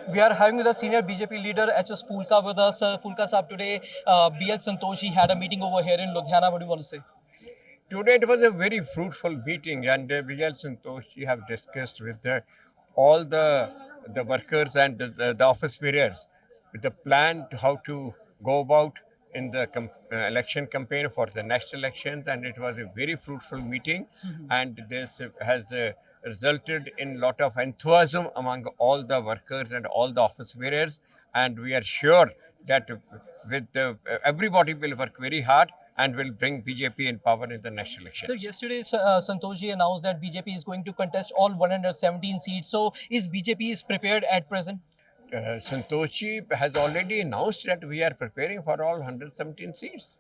We are having the senior BJP leader HS Fulka with us. Fulka Saab, today BL Santoshi had a meeting over here in Ludhiana. What do you want to say? Today it was a very fruitful meeting, and Vijay Santoshi have discussed with all the workers and the office bearers with the plan to how to go about in the election campaign for the next elections, and it was a very fruitful meeting, and this has resulted in lot of enthusiasm among all the workers and all the office bearers, and we are sure that with everybody will work very hard and will bring BJP in power in the next So elections. yesterday, Santoshi announced that BJP is going to contest all 117 seats. So is BJP is prepared at present? Santoshi has already announced that we are preparing for all 117 seats.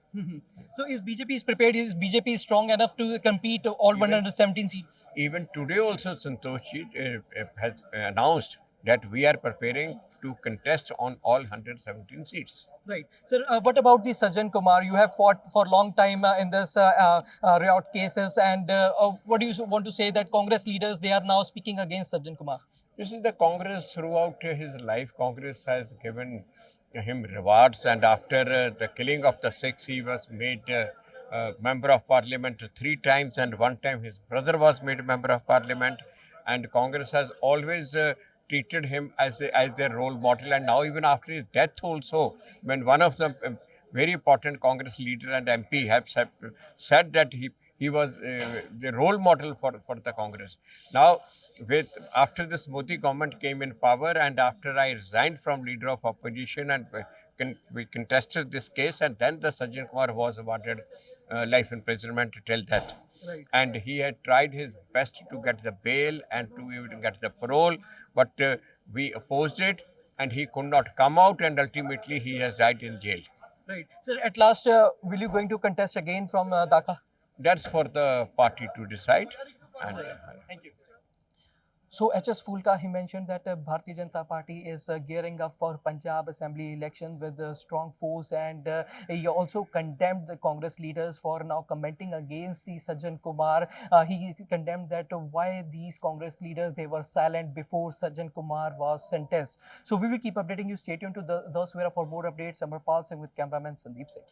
So is BJP is prepared? Is BJP strong enough to compete all Even 117 seats? even today also Santoshi has announced that we are preparing to contest on all 117 seats. Right. Sir, what about the Sajjan Kumar? You have fought for a long time in this riot cases, and what do you want to say that Congress leaders they are now speaking against Sajjan Kumar? This is the Congress throughout his life. Congress has given him rewards, and after the killing of the six, he was made member of parliament three times, and one time his brother was made member of parliament. And Congress has always treated him as their role model. And now, even after his death, also, when one of the very important Congress leader and MP have said that he was the role model for the Congress. Now, with after this Modi government came in power, and after I resigned from leader of opposition, and we contested this case, and then the Sajjan Kumar was awarded life imprisonment till death. Right. And he had tried his best to get the bail and to even get the parole, but we opposed it, and he could not come out, and ultimately he has died in jail. Right. Sir, at last, will you going to contest again from Dhaka? That's for the party to decide. And Thank you. So HS Fulka, he mentioned that Bharatiya Janata Party is gearing up for Punjab Assembly election with strong force, and he also condemned the Congress leaders for now commenting against the Sajjan Kumar. He condemned that why these Congress leaders they were silent before Sajjan Kumar was sentenced. So we will keep updating you. Stay tuned to the Swera for more updates. Amarpal Singh with cameraman Sandeep Singh.